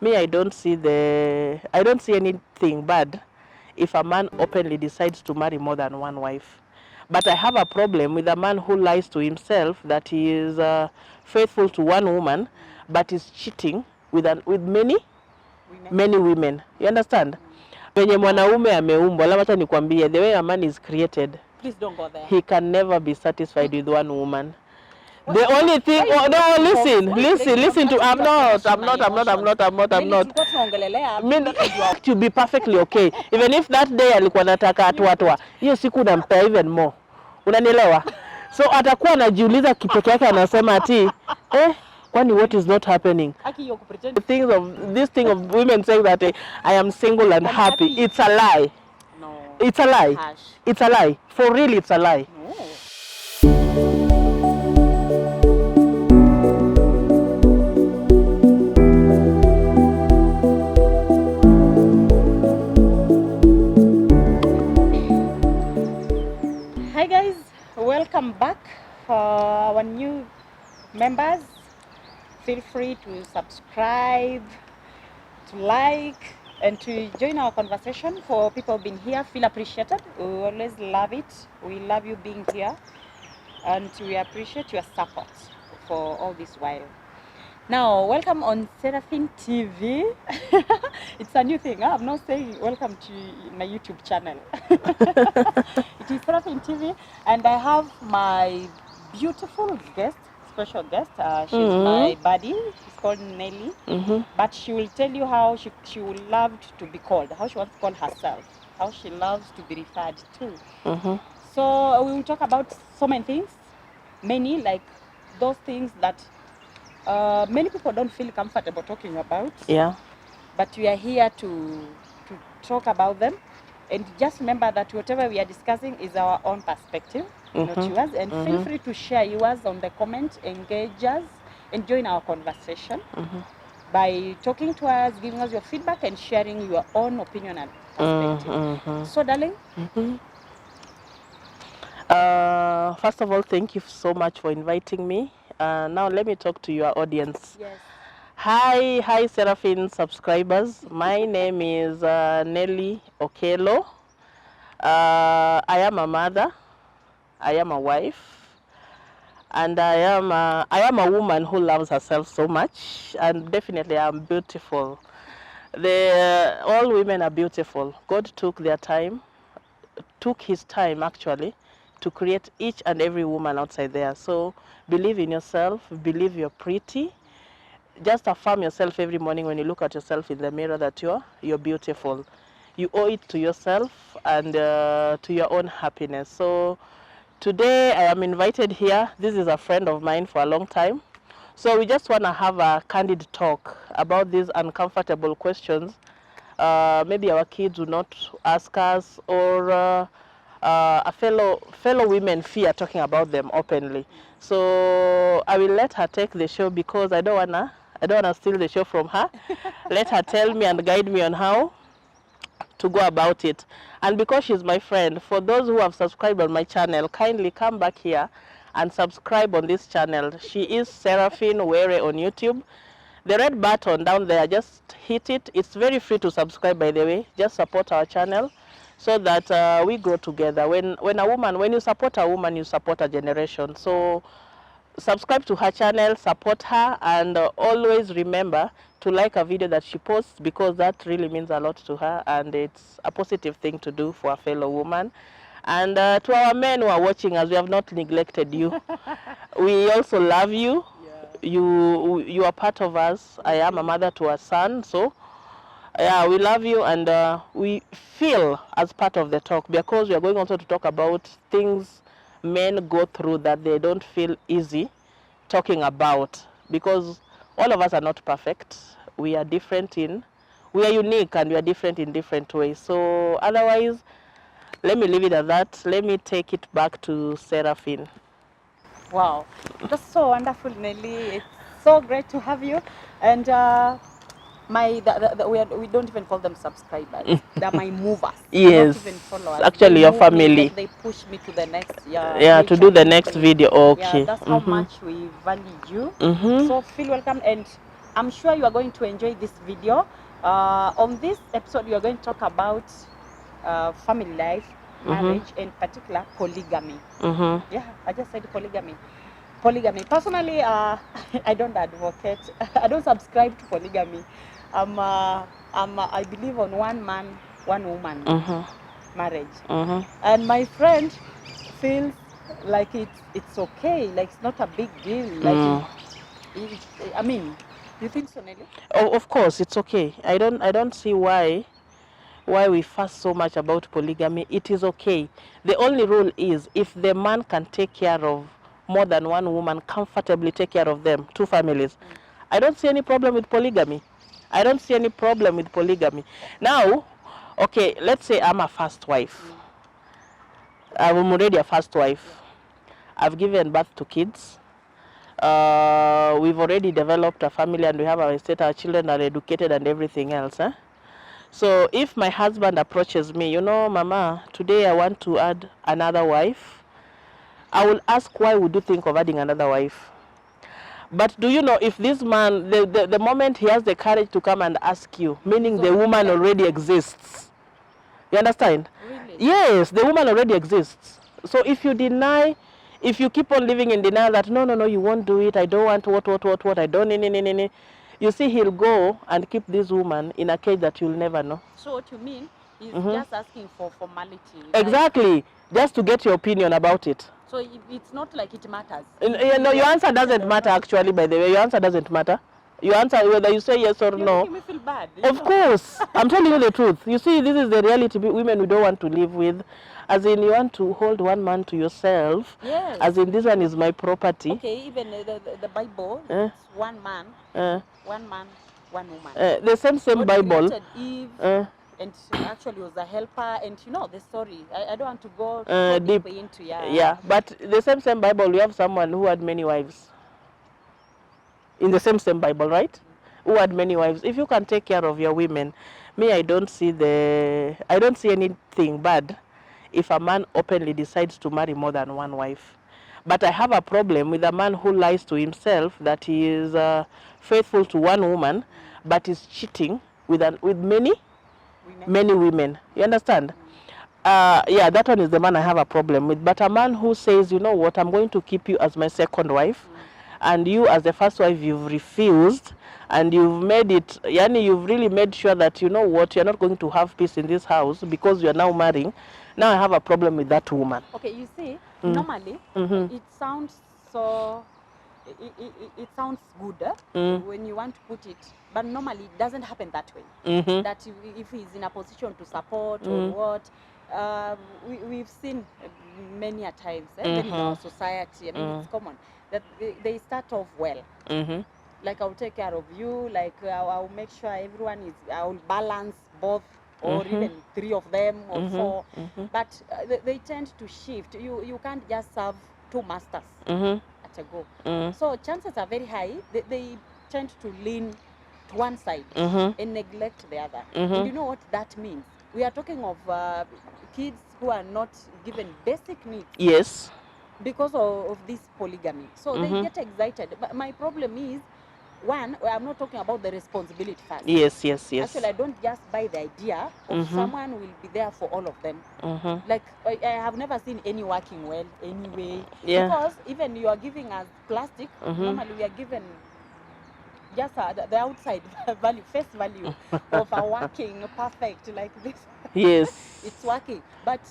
me, I don't see anything bad if a man openly decides to marry more than one wife. But I have a problem with a man who lies to himself that he is faithful to one woman, but is cheating with many women. You understand? Venye mwanaume ameumbwa, labda nikwambie, the way a man is created, please don't go there. He can never be satisfied with one woman. The only thing, no, listen to, I'm not. To be perfectly okay. Even if that day alikuwa nataka atwatwa, hiyo siku nampea even more. Unanielewa? So atakuwa anajiuliza kipeke yake anasema ati, kwani what is not happening? This thing of women saying that I am single and happy, it's a lie. No. It's a lie. Hush. It's a lie. For real, it's a lie. No. Hi guys, welcome back. For our new members, feel free to subscribe, to like, and to join our conversation. For people being here, feel appreciated. We always love it. We love you being here, and we appreciate your support for all this while. Now, welcome on Seraphine TV. It's a new thing. I'm not saying welcome to my YouTube channel. It is Seraphine TV, and I have my beautiful guest, special guest. She's my buddy. She's called Nelly. But she will tell you how she would love to be called, how she wants to call herself, how she loves to be referred to. So we will talk about so many things, many like those things that many people don't feel comfortable talking about. Yeah. But we are here to talk about them. And just remember that whatever we are discussing is our own perspective, not yours. And feel free to share yours on the comment, engage us, and join our conversation by talking to us, giving us your feedback, and sharing your own opinion and perspective. So, darling. First of all, thank you so much for inviting me. Now let me talk to your audience. Yes. Hi Seraphine subscribers. My name is Nelly Okello. I am a mother, I am a wife, and I am a woman who loves herself so much, and definitely I'm beautiful. All women are beautiful. God took his time actually to create each and every woman outside there. So believe in yourself, believe you're pretty. Just affirm yourself every morning when you look at yourself in the mirror that you're beautiful. You owe it to yourself and to your own happiness. So today I am invited here. This is a friend of mine for a long time. So we just want to have a candid talk about these uncomfortable questions. Maybe our kids will not ask us, or a fellow women fear talking about them openly. So I will let her take the show because I don't wanna steal the show from her. Let her tell me and guide me on how to go about it. And because she's my friend, for those who have subscribed on my channel, kindly come back here and subscribe on this channel. She is Seraphine Were on YouTube. The red button down there, just hit it. It's very free to subscribe, by the way. Just support our channel so that we grow together. When you support a woman, you support a generation. So subscribe to her channel, support her, and always remember to like a video that she posts, because that really means a lot to her, and it's a positive thing to do for a fellow woman. And to our men who are watching us, we have not neglected you. We also love you. You are part of us. I am a mother to a son, so yeah, we love you, and we feel as part of the talk, because we are going also to talk about things men go through that they don't feel easy talking about, because all of us are not perfect. We are unique, and we are different in different ways. So otherwise, let me leave it at that. Let me take it back to Seraphine. Wow, that's so wonderful, Nelly. It's so great to have you. And we don't even call them subscribers. They're my movers. Yes. Not even followers. Actually, your family. They push me to the next. To do the next video. Okay. Yeah, that's how much we value you. So feel welcome. And I'm sure you are going to enjoy this video. On this episode, we are going to talk about family life, marriage, in particular polygamy. Yeah, I just said polygamy. Polygamy. Personally, I don't advocate. I don't subscribe to polygamy. I believe on one man, one woman marriage. And my friend feels like it's okay, like it's not a big deal. Like I mean, you think so, Nelly? Oh, of course, it's okay. I don't see why we fuss so much about polygamy. It is okay. The only rule is if the man can take care of more than one woman, comfortably take care of them, two families. I don't see any problem with polygamy. I don't see any problem with polygamy. Now, okay, let's say I'm a first wife. I'm already a first wife. I've given birth to kids. We've already developed a family and we have our estate, our children are educated and everything else. So if my husband approaches me, you know, Mama, today I want to add another wife, I will ask, why would you think of adding another wife? But do you know, if this man, the moment he has the courage to come and ask you, meaning the woman already exists. You understand? Really? Yes, the woman already exists. So if you deny, if you keep on living in denial that, no, you won't do it, I don't want what, I don't, you see, he'll go and keep this woman in a cage that you'll never know. So what you mean is just asking for formality. Exactly. Like, just to get your opinion about it. so it's not like it matters. No, your answer doesn't matter actually, by the way. Your answer doesn't matter. Your answer, whether you say yes or You're no. making me feel bad. Of course. I'm telling you the truth. You see, this is the reality women we don't want to live with. As in, you want to hold one man to yourself. Yes. As in, this one is my property. Okay, even the Bible, it's one man, one woman. The same God Bible. created Eve, and actually was a helper, and you know the story. I don't want to go so deep into Yeah, but the same Bible, we have someone who had many wives. In the same Bible, right? Who had many wives. If you can take care of your women, me, I don't see anything bad if a man openly decides to marry more than one wife. But I have a problem with a man who lies to himself that he is faithful to one woman, but is cheating with many women. You understand? Yeah, that one is the man I have a problem with. But a man who says, you know what, I'm going to keep you as my second wife, and you as the first wife, you've refused, and you've made it, you've really made sure that, you know what, you're not going to have peace in this house because you're now marrying. Now I have a problem with that woman. Okay, you see, normally, it sounds so, it sounds good when you want to put it, but normally it doesn't happen that way. That if he's in a position to support or what, we've seen many a times, even in our society, I mean, it's common, that they start off well. Like, I'll take care of you, like I'll make sure everyone is, I'll balance both, or even three of them or four, but they tend to shift. You can't just serve two masters at a go. So chances are very high they tend to lean to one side and neglect the other. And you know what that means? We are talking of kids who are not given basic needs. Yes. Because of this polygamy. So they get excited. But my problem is, one, I'm not talking about the responsibility first. Yes. Actually, I don't just buy the idea of someone will be there for all of them. Like, I have never seen any working well anyway. Yeah. Because even you are giving us plastic, normally we are given just the outside value, face value of a working perfect like this. Yes. It's working. But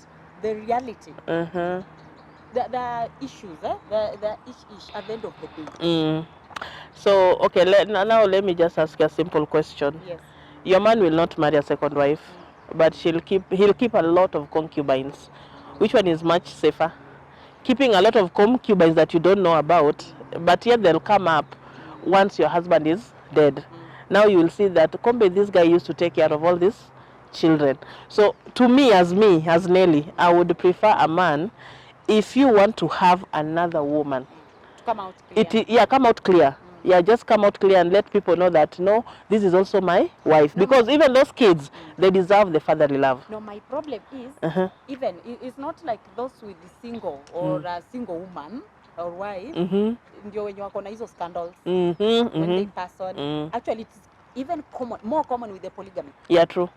the reality, the issues, the ish at the end of the day. So, okay, now let me just ask you a simple question. Yes. Your man will not marry a second wife, but he'll keep a lot of concubines. Which one is much safer? Keeping a lot of concubines that you don't know about, but yet they'll come up once your husband is dead. Now you will see that, this guy used to take care of all these children. So to me, as Nelly, I would prefer a man, if you want to have another woman, Come out clear. Come out clear. Yeah, just come out clear and let people know that, no, this is also my wife. Because even those kids, they deserve the fatherly love. No, my problem is, even, it's not like those with the single or a single woman. or wife, ndio wenye wako na hizo scandals when they pass on. Actually, it's even more common with the polygamy. Yeah, true.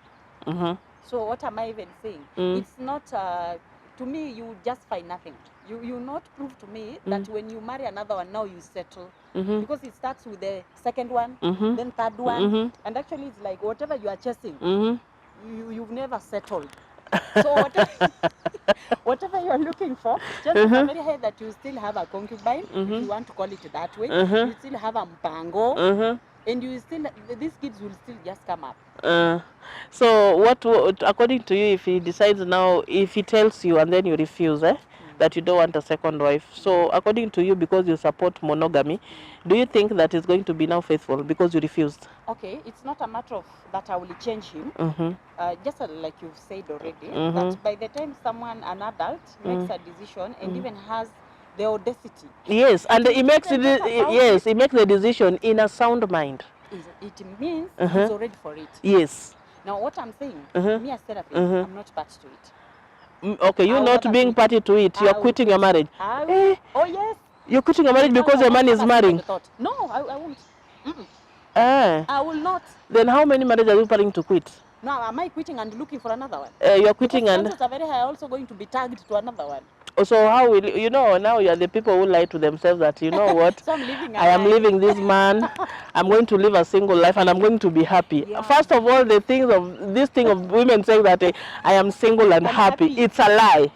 So what am I even saying? It's not, to me, you just find nothing. You not prove to me that when you marry another one, now you settle. Because it starts with the second one, then third one. And actually it's like whatever you are chasing, you've never settled. So whatever you're looking for, just is a very high that you still have a concubine, if you want to call it that way. You still have a mpango, and you still, these kids will still just come up. So what, according to you, if he decides now, if he tells you and then you refuse, that you don't want a second wife, so according to you, because you support monogamy, do you think that he's going to be now faithful because you refused? Okay, it's not a matter of that I will change him. Just like you've said already, that by the time someone, an adult, makes a decision and even has the audacity. Yes, and he makes it, yes, he makes the decision in a sound mind. It means he's already for it. Yes. Now what I'm saying, me as therapist, I'm not part to it. Okay, you're not being party to it. You're quitting your marriage. Oh yes. You're quitting your marriage because your man is marrying. No, I won't. I will not. Then how many marriages are you planning to quit? Now, am I quitting and looking for another one? You're quitting because and... chances are very high, also going to be tagged to another one. So how will you know, now you are the people who lie to themselves that, you know what, so I am leaving this man, I'm going to live a single life and I'm going to be happy. Yeah. First of all, this thing of women saying that I am single and happy, it's a lie.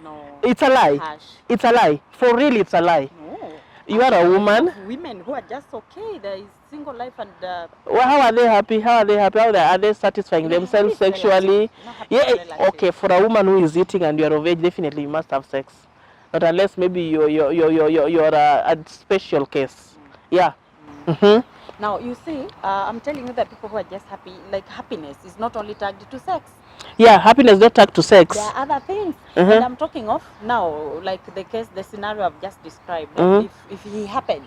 No. It's a lie. Hush. It's a lie. For real, it's a lie. No. You are a woman. Women who are just okay, there is single life and... well, how are they happy? How are they happy? Are they satisfying themselves sexually? Yeah, okay, for a woman who is eating and you're of age, definitely you must have sex. Not unless maybe you're a special case. Yeah. Now, you see, I'm telling you that people who are just happy, like happiness is not only tagged to sex. Yeah, happiness not tagged to sex. There are other things. And I'm talking of now, like the scenario I've just described. If he happens,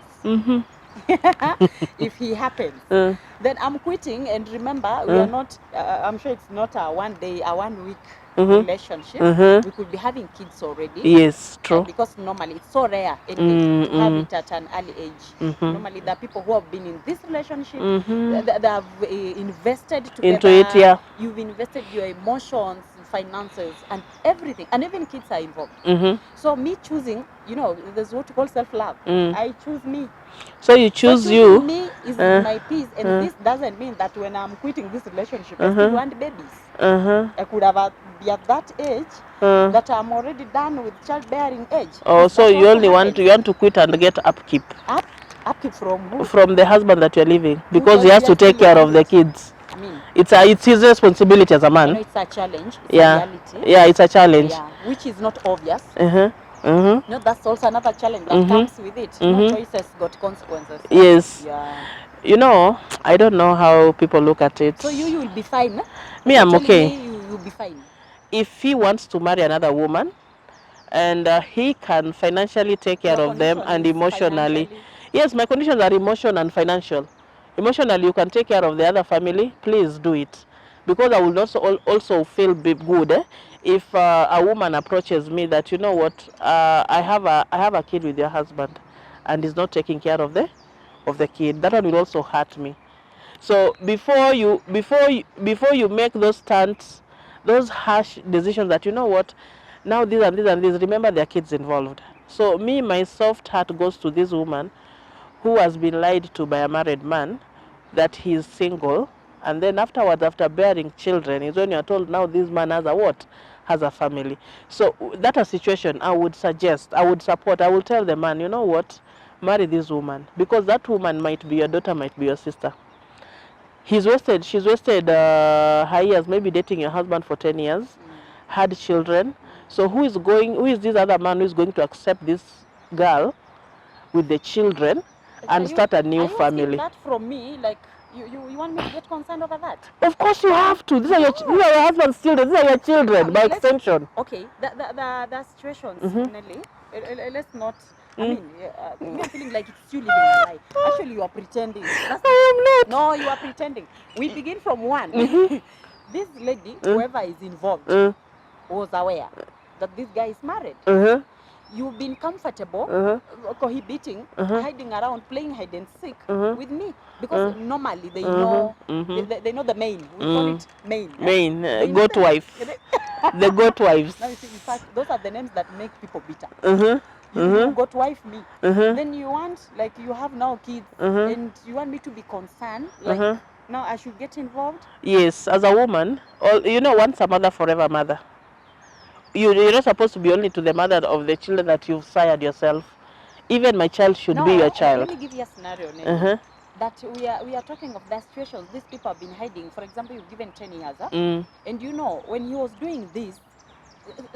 if he happens, then I'm quitting. And remember, we are not, I'm sure it's not a 1 day, a 1 week relationship. We could be having kids already. Yes, true. Because normally it's so rare anyway, to have it at an early age. Normally there are people who have been in this relationship, they have invested together. Into it, yeah. You've invested your emotions, finances, and everything, and even kids are involved. So me choosing, you know, there's what you call self-love. I choose me. So you choose you. Me is my peace, and this doesn't mean that when I'm quitting this relationship, I still want babies. I could have be at that age that I'm already done with childbearing age. Oh, so you only want to quit and get upkeep. Upkeep from who? From the husband that you're leaving, because he has to take care of the kids. I mean, it's his responsibility as a man. You know, it's a challenge. It's a reality. Yeah, it's a challenge. Yeah, which is not obvious. No, that's also another challenge that comes with it. No choices got consequences. Yes. Yeah. You know, I don't know how people look at it. So you will be fine. Me, I'm okay. You'll be fine. If he wants to marry another woman, and he can financially take care of them and emotionally. Yes, my conditions are emotional and financial. Emotionally, you can take care of the other family. Please do it, because I will also feel good if a woman approaches me that, you know what, I have a kid with your husband, and he's not taking care of the kid. That one will also hurt me. So before you make those stunts, those harsh decisions that, you know what, now this and this and this, remember there are kids involved. So me, my soft heart goes to this woman who has been lied to by a married man that he is single, and then afterwards, after bearing children, is when you are told now this man has a what? Has a family. So that a situation I would suggest, I would support, I will tell the man, you know what, marry this woman, because that woman might be your daughter, might be your sister. She's wasted her years, maybe dating your husband for 10 years, had children. So who is this other man who is going to accept this girl with the children and start a new family? That from me, like you want me to get concerned over that? Of course you have to. These are your husband's children. These are your children by extension. Okay, the situations, Nelly. Let's not. I mean, you're feeling like it's you living a lie. Actually, you are pretending. I am not. No, you are pretending. We begin from one. This lady, whoever is involved, was aware that this guy is married. you've been comfortable cohabiting, hiding around, playing hide and seek with me, because normally they know they know the main. We call it main. Goat wife. The goat wives. Now you see, in fact, those are the names that make people bitter. You got wife me. Then you want, like, you have now kids, and you want me to be concerned, like now I should get involved. Yes, as a woman, you know, once a mother, forever mother. You're not supposed to be only to the mother of the children that you've sired yourself. Even my child should be your child. Let me give you a scenario, Nelly, that we are talking of the situations these people have been hiding. For example, you've given 10 years, and you know, when he was doing this,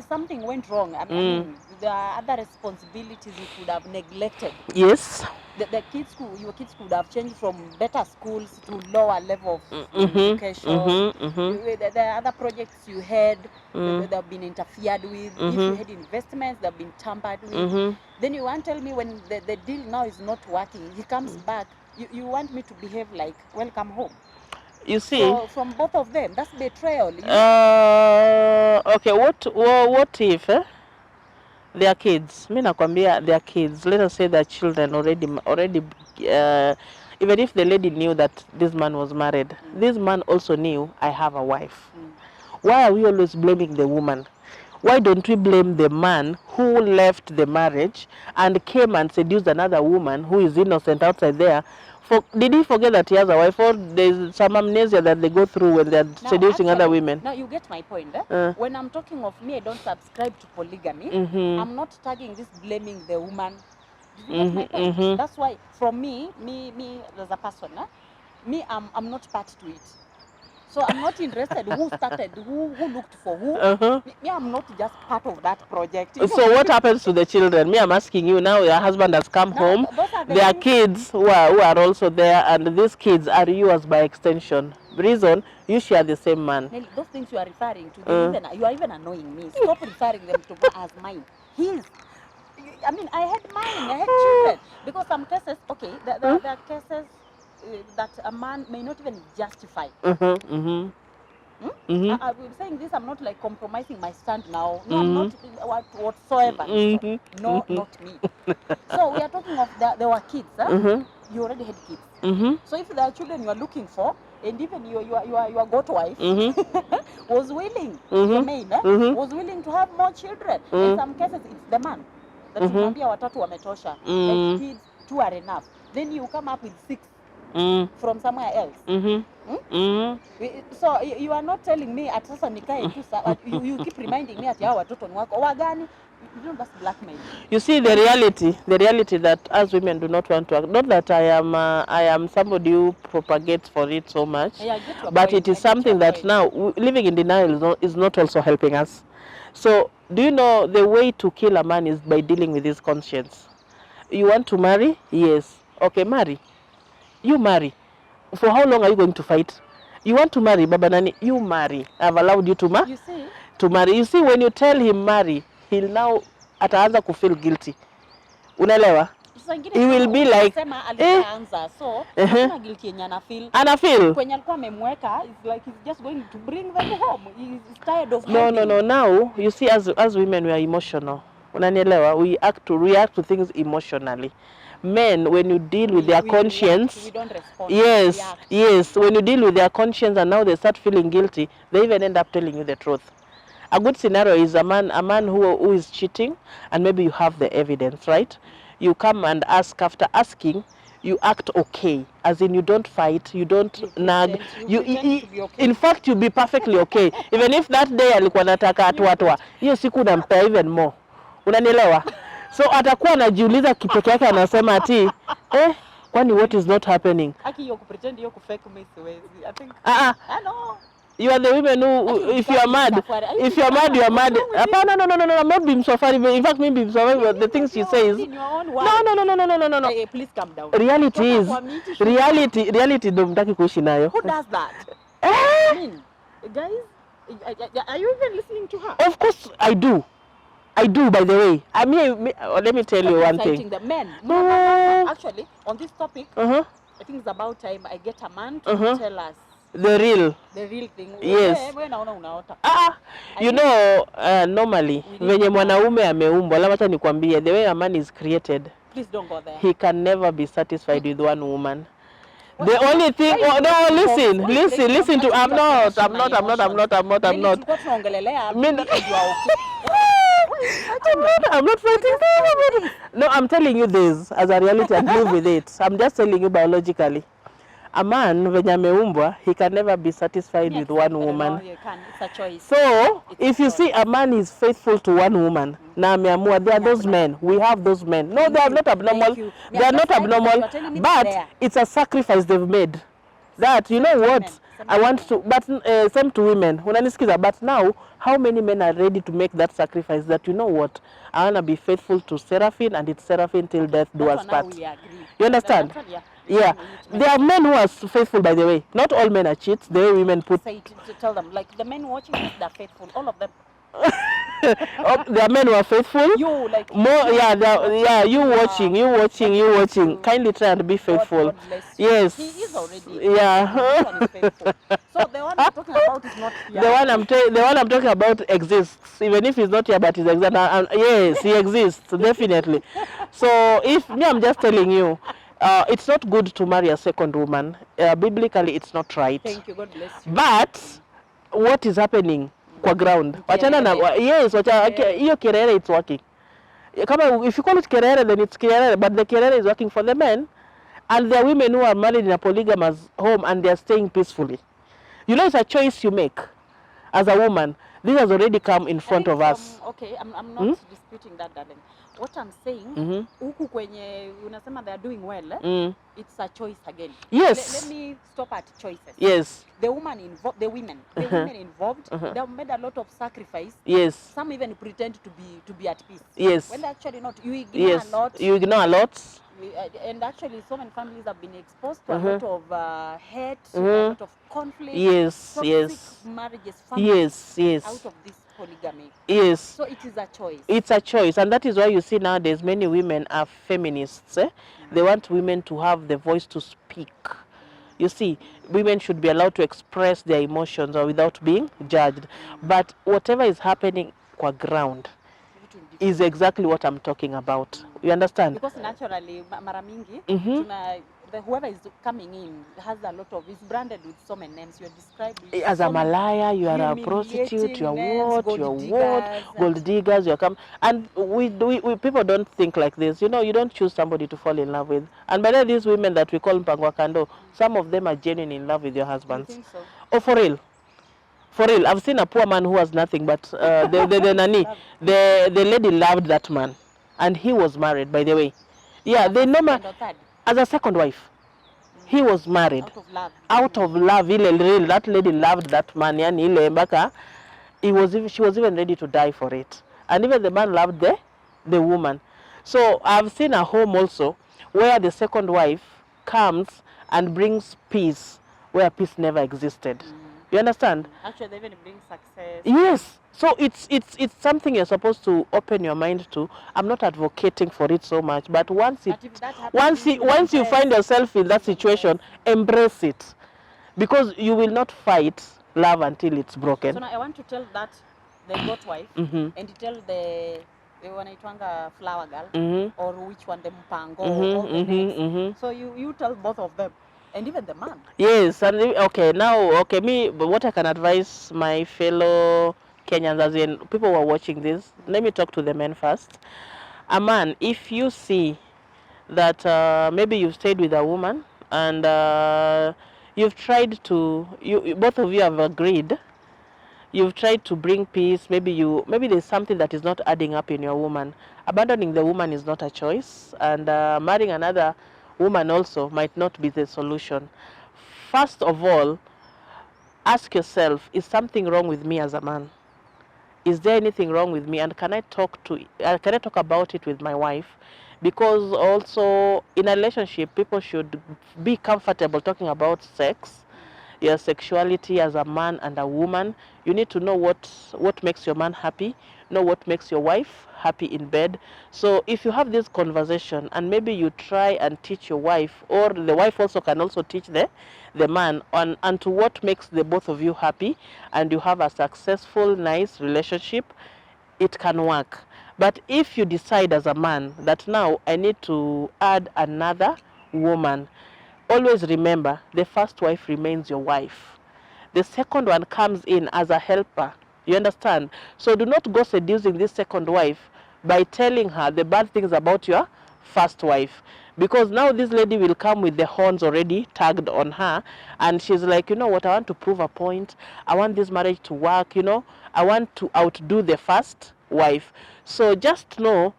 something went wrong. I mean, there are other responsibilities you could have neglected. Yes. The kids your kids could have changed from better schools to lower level of education. The other projects you had, they have been interfered with. If you had investments, they've been tampered with. Then you want to tell me when the deal now is not working, he comes back, you want me to behave like welcome home. You see, so from both of them, that's betrayal. You know? Okay, what if their kids, mi nakwambia their kids, let us say their children already even if the lady knew that this man was married, this man also knew I have a wife. Why are we always blaming the woman? Why don't we blame the man who left the marriage and came and seduced another woman who is innocent outside there? Did he forget that he has a wife, or there's some amnesia that they go through when they're seducing other women? Now you get my point. When I'm talking of me, I don't subscribe to polygamy. I'm not tagging this blaming the woman. Did you get my point? That's why, from me as a person, me, I'm not part to it. So I'm not interested who started, who looked for who. Me, I'm not just part of that project. So what happens to the children? Me, I'm asking you now, your husband has come home, there are kids who are also there, and these kids are yours by extension. Reason, you share the same man. Nelly, those things you are referring to, you are even annoying me. Stop referring them to as mine. His. I mean, I had mine, I had children. Because some cases, okay, there are cases that a man may not even justify. I'm saying this, I'm not like compromising my stand now. No, I'm not whatsoever. No, not me. So we are talking of there were kids. You already had kids. So if there are children you are looking for, and even your goat wife was willing, your maid was willing to have more children. In some cases, it's the man that tumwambia watatu wametosha. Like kids, 2 are enough. Then you come up with 6. From somewhere else. So you are not telling me at sasa nikae tu you keep reminding me at hao watoto ni wako wagani. You know, that's blackmail. You see, the reality that as women do not want to act. Not that I am somebody who propagates for it so much, but it is something that now living in denial is not also helping us. So do you know the way to kill a man is by dealing with his conscience? You want to marry? Yes. Okay, marry. You marry. For how long are you going to fight? You want to marry, Baba Nani? You marry. I've allowed you to marry. You see, when you tell him marry, he'll now ataanza to feel guilty. Unaelewa? He will be like, so guilty anafeel. Kwenye alikuwa amemweka, it's like he's just going to bring them home. He's tired of No. Now, you see, as women, we are emotional. Unanielewa? We react to things emotionally. Men, when you deal with their conscience, we don't respond. Yes, when you deal with their conscience and now they start feeling guilty, they even end up telling you the truth. A good scenario is a man who is cheating, and maybe you have the evidence, right? You come and ask. After asking, you act okay, as in you don't fight, you don't nag. In fact, you be perfectly okay. Even if that day alikuwa nataka atwa, hiyo siku unampea even more. Unanielewa? So atakuwa anajiuliza kipeke yake, anasema ati kwani what is not happening? Aki hiyo kupretend hiyo kufake mimi siwezi. I think know. You are the women who, if you are mad, you are mad. No, I'm not being safari. In fact, maybe being safari, the things she says. No. Hey, please calm down. Reality don't mtaki kuishi nayo. Who does that? I mean, guys, are you even listening to her? Of course I do, by the way. I mean, let me tell you one thing. The men. No. Actually, on this topic, I think it's about time I get a man to tell us The real. thing. Yes. Wewe naona unaota. You know, normally venye mwanaume ameumbwa, labda hata nikwambie, the way a man is created, please don't go there. He can never be satisfied with one woman. The only thing, no, listen to, I'm not fighting. No, I'm telling you this as a reality and live with it. I'm just telling you biologically. A man, venye ameumbwa, he can never be satisfied with one woman. No, you can. It's a choice. So, if you see a man is faithful to one woman, na ameamua, there are those men. We have those men. No, they are not abnormal. They are not abnormal, but it's a sacrifice they've made. That, you know what, I want to, but same to women. Unanisikiza, but now, how many men are ready to make that sacrifice that, you know what, I want to be faithful to Seraphine, and it's Seraphine till death do us part. You understand? Yeah. There are men who are faithful, by the way. Not all men are cheats. The way women put... Say to tell them, like the men watching this, they're faithful. All of them. There are men who are faithful. You, like... More, yeah, you watching. Kindly try and be faithful. God bless you. Yes. He is already. Yeah. Faithful. So the one I'm talking about is not here. The one I'm talking about exists, even if he's not here, but he's exists. Yes, he exists, definitely. So if me, I'm just telling you, it's not good to marry a second woman. Biblically, it's not right. Thank you. God bless you. But what is happening kwa ground? Wachana na yes, hiyo kerere it's working. Kama if you call it kerere, then it's kerere, but the kerere is working for the men, and there are women who are married in a polygamous home and they are staying peacefully. You know, it's a choice you make as a woman. This has already come in front of us. Okay, I'm not disputing that, darling. What I'm saying, huku kwenye unasema they are doing well, it's a choice again. Yes. Let me stop at choices. Yes. The women involved, they have made a lot of sacrifice. Yes. Some even pretend to be at peace. Yes. When actually not. You ignore a lot. You ignore a lot. And actually, so many families have been exposed to a lot of hate, a lot of conflict. Yes. Toxic marriages, families. Yes. Out of this polygamy. Yes. So it is a choice. It's a choice, and that is why you see nowadays many women are feminists. They want women to have the voice to speak. You see, women should be allowed to express their emotions or without being judged. But whatever is happening qua ground is exactly what I'm talking about. You understand? Because naturally, mara mingi, whoever is coming in has a lot of, is branded with so many names. You're described as a malaya, you are a prostitute, you are what, gold diggers, you are and we people don't think like this. You know, you don't choose somebody to fall in love with. And by the way, these women that we call mpangwa kando, some of them are genuine in love with your husbands. You think so? Oh, for real. For real, I've seen a poor man who has nothing, but the lady loved that man, and he was married, by the way. Yeah, they know as a second wife. He was married. Out of love. Out of love, that lady loved that man. She was even ready to die for it, and even the man loved the woman. So I've seen a home also where the second wife comes and brings peace where peace never existed. You understand? Actually, they even bring success. Yes. So it's something you're supposed to open your mind to. I'm not advocating for it so much, but once you find yourself in that situation, embrace it, because you will not fight love until it's broken. So now I want to tell that the goat wife and tell the wanaitwanga flower girl or which one, the mpango or the next. So you tell both of them. And even the man. Yes, and what I can advise my fellow Kenyans, as in people who are watching this, let me talk to the men first. A man, if you see that maybe you've stayed with a woman and you've tried to, both of you have agreed, you've tried to bring peace, maybe there's something that is not adding up in your woman. Abandoning the woman is not a choice, and marrying another woman also might not be the solution. First of all, ask yourself, is something wrong with me as a man? Is there anything wrong with me, and can I talk about it with my wife? Because also in a relationship, people should be comfortable talking about sex, your sexuality as a man and a woman. You need to know what makes your man happy. know what makes your wife happy in bed. So if you have this conversation and maybe you try and teach your wife, or the wife also can also teach the man on to what makes the both of you happy, and you have a successful, nice relationship, it can work. But if you decide as a man that now I need to add another woman, always remember the first wife remains your wife. The second one comes in as a helper. You understand? So do not go seducing this second wife by telling her the bad things about your first wife. Because now this lady will come with the horns already tagged on her, and she's like, you know what, I want to prove a point. I want this marriage to work, you know. I want to outdo the first wife. So just know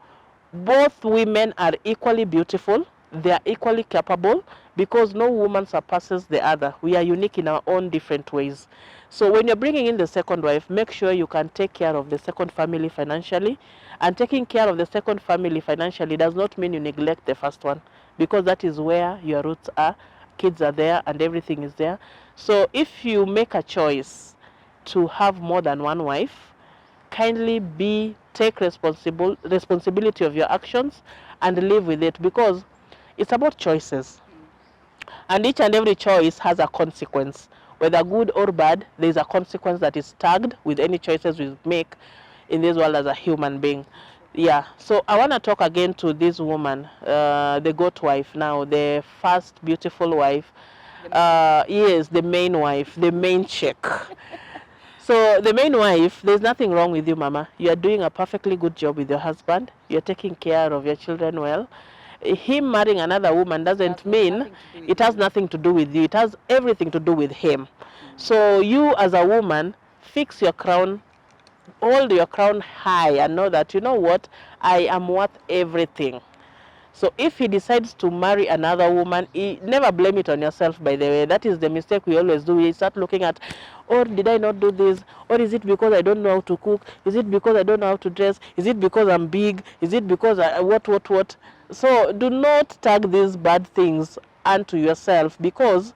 both women are equally beautiful. They are equally capable, because no woman surpasses the other. We are unique in our own different ways. So when you're bringing in the second wife, make sure you can take care of the second family financially. And taking care of the second family financially does not mean you neglect the first one, because that is where your roots are. Kids are there and everything is there. So if you make a choice to have more than one wife, kindly take responsibility of your actions and live with it, because it's about choices, and each and every choice has a consequence. Whether good or bad, there is a consequence that is tagged with any choices we make in this world as a human being. Yeah, so I want to talk again to this woman, the goat wife now, the first beautiful wife. Yes, the main wife, the main chick. So the main wife, there's nothing wrong with you, mama. You are doing a perfectly good job with your husband. You're taking care of your children well. Him marrying another woman doesn't mean it has nothing to do with you. It has everything to do with him. So you as a woman, fix your crown, hold your crown high, and know that, you know what, I am worth everything. So if he decides to marry another woman, never blame it on yourself, by the way. That is the mistake we always do. We start looking at, or did I not do this? Or is it because I don't know how to cook? Is it because I don't know how to dress? Is it because I'm big? Is it because what? So do not tag these bad things unto yourself, because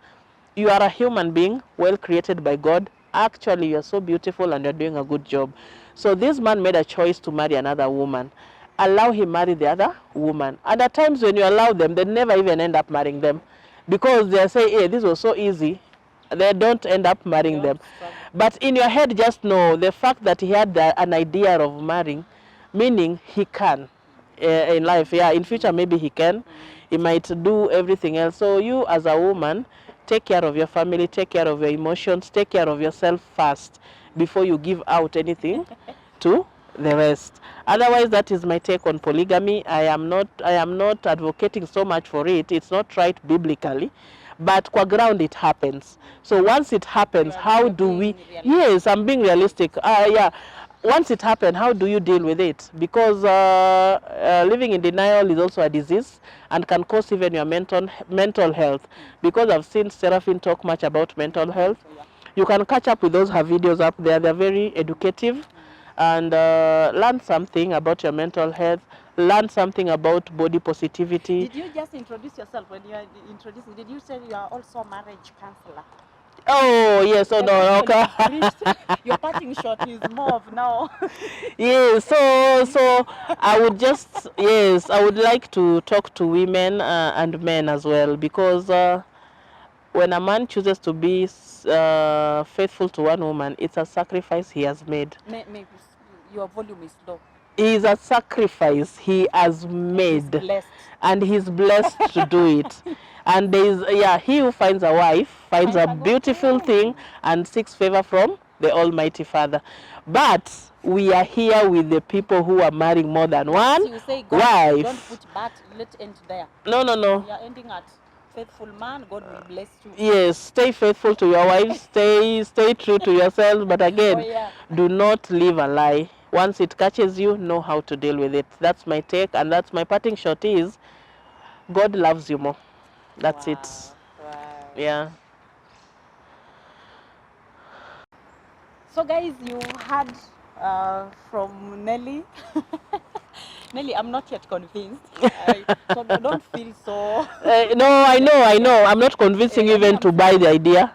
you are a human being, well created by God. Actually, you're so beautiful and you're doing a good job. So this man made a choice to marry another woman. Allow him marry the other woman. And at times when you allow them, they never even end up marrying them, because they say, hey, this was so easy. They don't end up marrying them. But in your head, just know the fact that he had an idea of marrying, meaning he can in life. Yeah, in future maybe he can. He might do everything else. So you as a woman, take care of your family, take care of your emotions, take care of yourself first before you give out anything to the rest. Otherwise, that is my take on polygamy. I am not advocating so much for it. It's not right biblically, but qua ground it happens. So once it happens, how do we? Yes, I'm being realistic. Yeah. Once it happens, how do you deal with it? Because living in denial is also a disease and can cause even your mental health. Because I've seen Seraphine talk much about mental health. You can catch up with those her videos up there. They're very educative, and learn something about your mental health. Learn something about body positivity. Did you just introduce yourself when you are introducing? Did you say you are also a marriage counselor? Oh yes, oh no, okay. Your parting shot is more of now. Yes, so I would just, yes, I would like to talk to women and men as well, because when a man chooses to be faithful to one woman, it's a sacrifice he has made. Maybe your volume is low. Is a sacrifice he has made, and he's blessed to do it. And there is, yeah, he who finds a wife finds a beautiful thing and seeks favor from the Almighty Father. But we are here with the people who are marrying more than one you say, God, wife. Don't put but, let's end there. No. You are ending at faithful man, God will bless you. Yes, stay faithful to your wife, stay true to yourself, but again, do not live a lie. Once it catches you, know how to deal with it. That's my take, and that's my parting shot is, God loves you more. That's it. Wow. Yeah. So guys, you heard from Nelly. Nelly, I'm not yet convinced. So don't feel so. No, I know. I'm not convincing you even to buy the idea.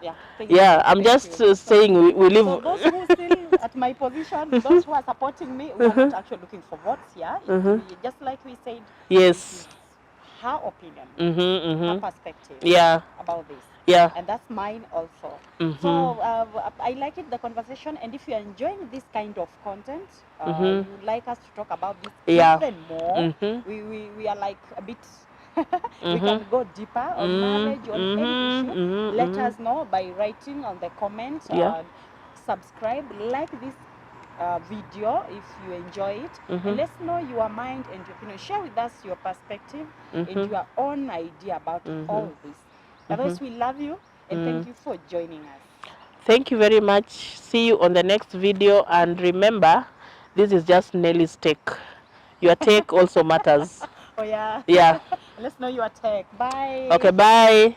Yeah, I'm just saying we live. So those who still at my position. Those who are supporting me, we are not actually looking for votes here. Just like we said, Yes. this is her opinion, her perspective Yeah. about this. Yeah. And that's mine also. So I like it, the conversation, and if you're enjoying this kind of content, you would like us to talk about this even more, we are like a bit we can go deeper on marriage, on any issue. Let us know by writing on the comments. Yeah. Subscribe, like this video if you enjoy it, and let's know your mind and your opinion. Share with us your perspective and your own idea about all this. Otherwise, we love you and thank you for joining us. Thank you very much. See you on the next video, and remember, this is just Nelly's take. Your take also matters. Oh yeah. Yeah. Let's know your take. Bye. Okay, bye.